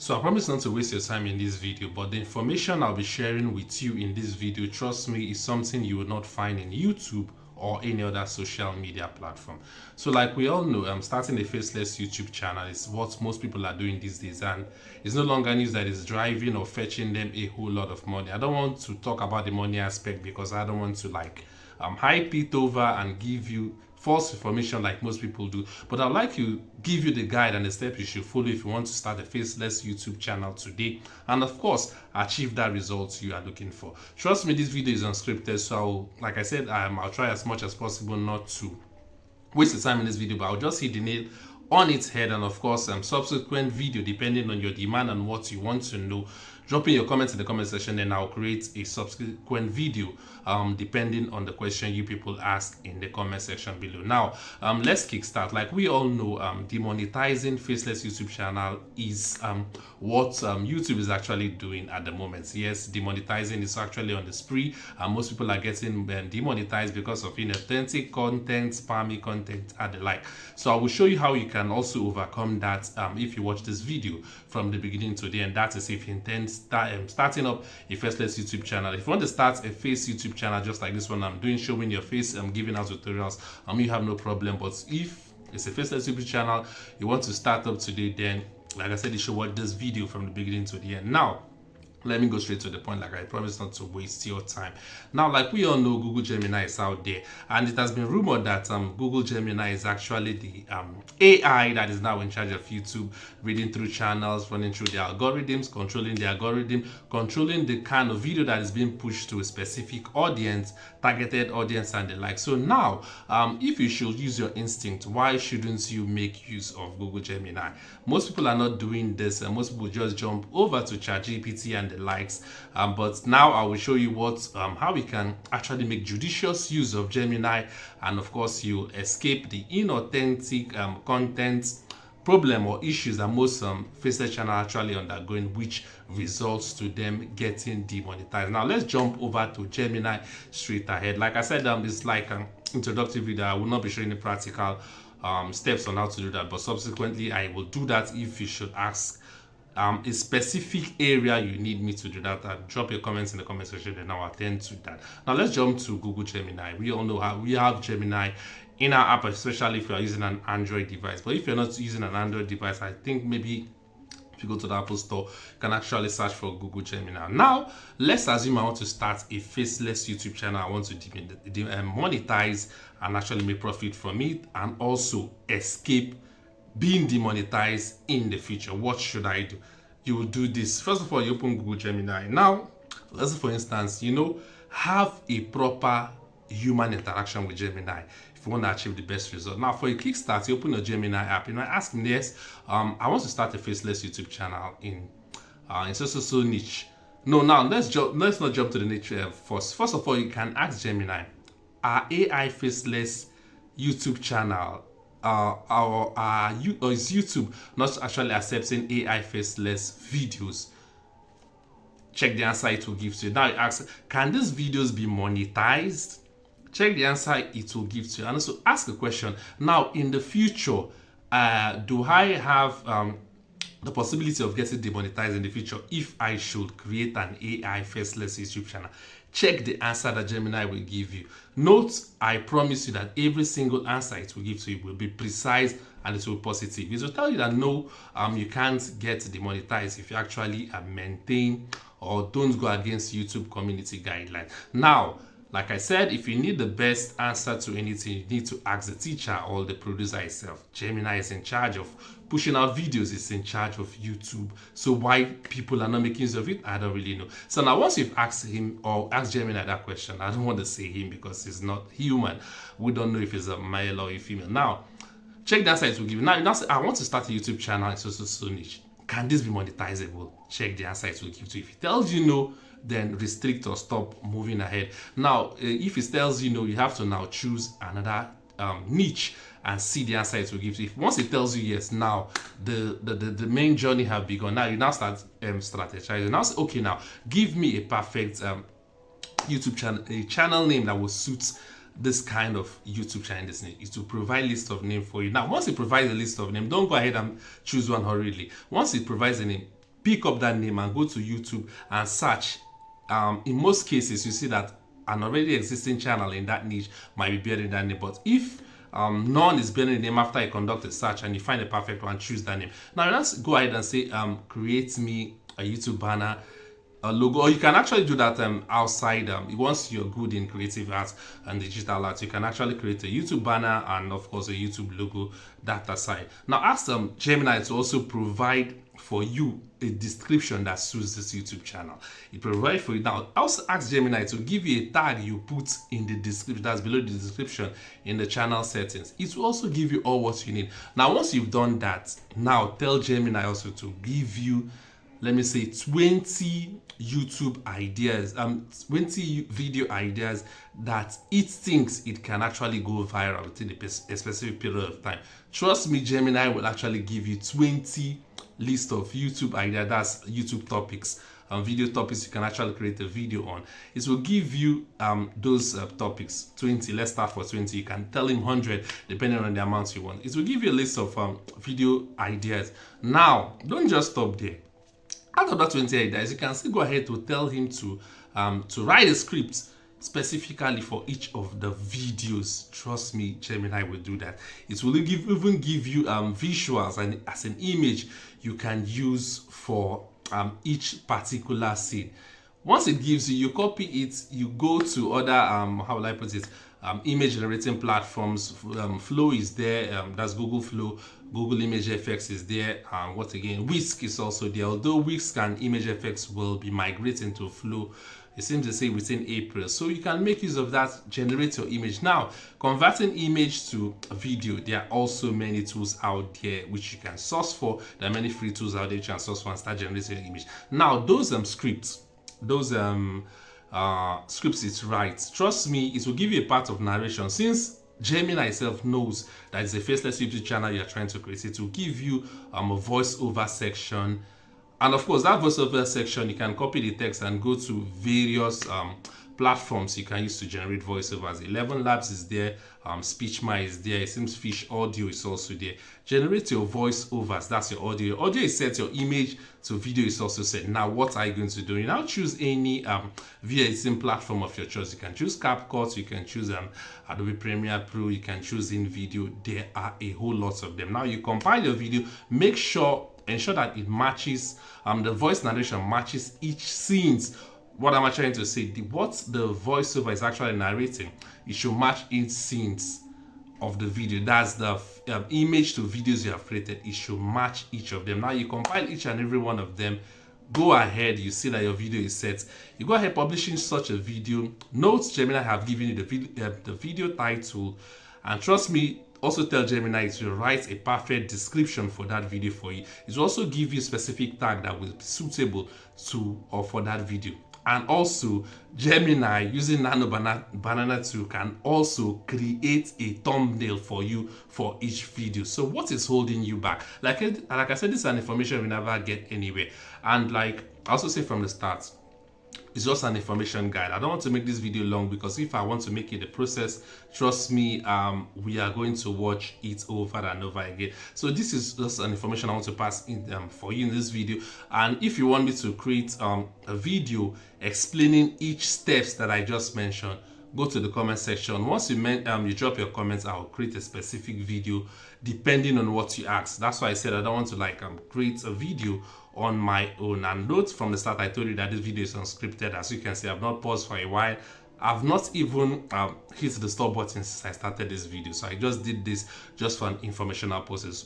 So I promise not to waste your time in this video, but the information I'll be sharing with you in this video, trust me, is something you will not find in YouTube or any other social media platform. So like we all know, starting a faceless YouTube channel is what most people are doing these days, and it's no longer news that is driving or fetching them a whole lot of money. I don't want to talk about the money aspect because I don't want to hype it over and give you false information like most people do, but I'd like to give you the guide and the steps you should follow if you want to start a faceless YouTube channel today, and of course achieve that result you are looking for. Trust me, this video is unscripted, so like I said, I'll try as much as possible not to waste the time in this video, but I'll just hit the nail on its head, and of course subsequent video, depending on your demand and what you want to know, drop in your comments in the comment section, and I'll create a subsequent video depending on the question you people ask in the comment section below. Now let's kickstart. Like we all know, demonetizing faceless YouTube channel is what YouTube is actually doing at the moment. Yes, demonetizing is actually on the spree, and most people are getting demonetized because of inauthentic content, spammy content, and the like. So I will show you how you can also overcome that if you watch this video from the beginning to the end. That is if you intend starting up a faceless YouTube channel. If you want to start a face YouTube channel just like this one I'm doing, showing your face, I'm giving out tutorials, you have no problem. But if it's a faceless YouTube channel you want to start up today, then like I said, you should watch this video from the beginning to the end. Now let me go straight to the point, like I promised not to waste your time. Now, like we all know, Google Gemini is out there, and it has been rumored that Google Gemini is actually the AI that is now in charge of YouTube, reading through channels, running through the algorithms, controlling the algorithm, controlling the kind of video that is being pushed to a specific audience, targeted audience, and the like. So now, if you should use your instinct, why shouldn't you make use of Google Gemini? Most people are not doing this, and most people just jump over to ChatGPT and the likes, but now I will show you how we can actually make judicious use of Gemini, and of course you escape the inauthentic content problem or issues that most faceless channel actually undergoing, which results to them getting demonetized. Now let's jump over to Gemini straight ahead. Like I said, it's like an introductory video. I will not be showing the practical steps on how to do that, but subsequently I will do that if you should ask a specific area you need me to do that. Drop your comments in the comment section and I'll attend to that. Now let's jump to Google Gemini. We all know how we have Gemini in our app, especially if you are using an Android device. But if you're not using an Android device, I think maybe if you go to the Apple Store, you can actually search for Google Gemini. Now let's assume I want to start a faceless YouTube channel. I want to monetize and actually make profit from it, and also escape being demonetized in the future. What should I do? You will do this. First of all, you open Google Gemini. Now let's, for instance, have a proper human interaction with Gemini if you want to achieve the best result. Now for a kickstart, you open your Gemini app, ask me, yes, I want to start a faceless YouTube channel in so niche. No, now let's not jump to the niche first. First of all, you can ask Gemini, our AI faceless YouTube channel or is YouTube not actually accepting AI faceless videos? Check the answer it will give to you. Now you ask, can these videos be monetized? Check the answer it will give to you, and also ask a question. Now in the future, do I have the possibility of getting demonetized in the future if I should create an AI faceless YouTube channel? Check the answer that Gemini will give you. Note, I promise you that every single answer it will give to you will be precise and it will be positive. It will tell you that no, you can't get demonetized if you actually maintain or don't go against YouTube community guidelines. Now, like I said, if you need the best answer to anything, you need to ask the teacher or the producer itself. Gemini is in charge of pushing out videos, it's in charge of YouTube. So why people are not making use of it, I don't really know. So now once you've asked him or asked Gemini that question, I don't want to say him because he's not human. We don't know if he's a male or a female. Now, check the answer it will give you. Now say, I want to start a YouTube channel in so niche. Can this be monetizable? Check the answer it will give to you. If it tells you no, then restrict or stop moving ahead. Now if it tells you no, you have to now choose another niche and see the answer it will give you. If once it tells you yes, now the main journey have begun. Now you now start strategizing. Now say, okay, now give me a perfect YouTube channel, a channel name that will suit this kind of YouTube channel. This name is to provide list of name for you. Now once it provides a list of name, don't go ahead and choose one hurriedly. Once it provides a name, pick up that name and go to YouTube and search. In most cases, you see that an already existing channel in that niche might be bearing that name. But if none is bearing the name after I conduct a search and you find a perfect one, choose that name. Now let's go ahead and say create me a YouTube banner, a logo, or you can actually do that outside. Once you're good in creative arts and digital arts, you can actually create a YouTube banner and of course a YouTube logo that aside. Now ask Gemini to also provide for you a description that suits this YouTube channel. It provides for you. Now also ask Gemini to give you a tag you put in the description, that's below the description in the channel settings. It will also give you all what you need. Now once you've done that, now tell Gemini also to give you, let me say, 20 YouTube ideas, 20 video ideas that it thinks it can actually go viral within a specific period of time. Trust me, Gemini will actually give you 20 list of YouTube ideas, that's YouTube topics, video topics you can actually create a video on. It will give you those topics, 20. Let's start for 20. You can tell him 100 depending on the amount you want. It will give you a list of video ideas. Now, don't just stop there. Out of that 20 ideas, you can still go ahead to tell him to write a script specifically for each of the videos. Trust me, Gemini will do that. It will even give you visuals and as an image you can use for each particular scene. Once it gives you, you copy it, you go to other how will I put it, image generating platforms. Flow is there, that's Google Flow. Google Image Effects is there. What again? Whisk is also there. Although Whisk and Image Effects will be migrating to Flow, it seems to say within April. So you can make use of that, generate your image. Now, converting image to video, there are also many tools out there which you can source for. There are many free tools out there you can source for and start generating an image. Now, those scripts, those scripts it writes, trust me, it will give you a part of narration. Since Gemini itself knows that it's a faceless YouTube channel you're trying to create, it will give you a voiceover section. And of course, that voiceover section, you can copy the text and go to various platforms you can use to generate voiceovers. 11 Labs is there, SpeechMy is there, it seems Fish Audio is also there. Generate your voiceovers, that's your audio. Audio is set, your image to video is also set. Now, what are you going to do? You now choose any video editing platform of your choice. You can choose CapCut, you can choose Adobe Premiere Pro, you can choose InVideo. There are a whole lot of them. Now, you compile your video, ensure that it matches, the voice narration matches each scenes. What am I trying to say? What the voiceover is actually narrating, it should match each scenes of the video. That's the image to videos you have created. It should match each of them. Now you compile each and every one of them. Go ahead, you see that your video is set. You go ahead publishing such a video. Note Gemini have given you the video title, and trust me, also tell Gemini to write a perfect description for that video for you. It will also give you a specific tag that will be suitable to or for that video. And also, Gemini using Nano Banana 2 can also create a thumbnail for you for each video. So what is holding you back? Like I said, this is an information we never get anywhere. And like I also say from the start, it's just an information guide. I don't want to make this video long because if I want to make it a process, trust me, we are going to watch it over and over again. So this is just an information I want to pass in for you in this video. And if you want me to create a video explaining each steps that I just mentioned, go to the comment section. Once you drop your comments, I'll create a specific video depending on what you ask. That's why I said I don't want to create a video on my own. And note from the start, I told you that this video is unscripted. As you can see, I've not paused for a while. I've not even hit the stop button since I started this video. So I just did this just for an informational purpose.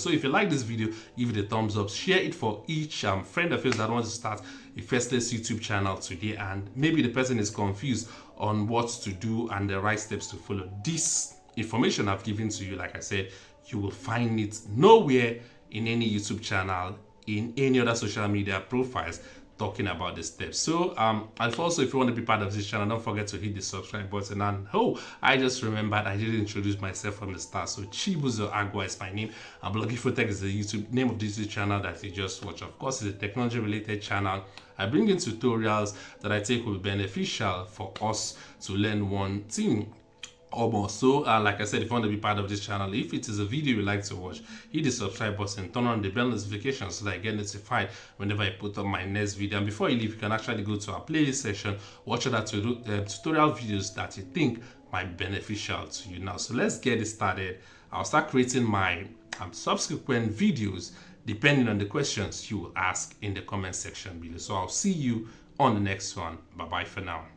So if you like this video, give it a thumbs up, share it for each friend of yours that wants to start a faceless YouTube channel today, and maybe the person is confused on what to do and the right steps to follow. This information I've given to you, like I said, you will find it nowhere in any YouTube channel, in any other social media profiles talking about the steps. So and also, if you want to be part of this channel, don't forget to hit the subscribe button. And I just remembered I didn't introduce myself from the start. So Chibuzo Agua is my name, and Blogifotech is the YouTube name of this YouTube channel that you just watch. Of course, it's a technology related channel. I bring in tutorials that I think will be beneficial for us to learn one thing or more. So like I said, if you want to be part of this channel, if it is a video you like to watch, hit the subscribe button, turn on the bell notification so that I get notified whenever I put up my next video. And before you leave, you can actually go to our playlist section, watch other tutorial videos that you think might be beneficial to you. Now, so let's get it started. I'll start creating my subsequent videos depending on the questions you will ask in the comment section below. So I'll see you on the next one. Bye bye for now.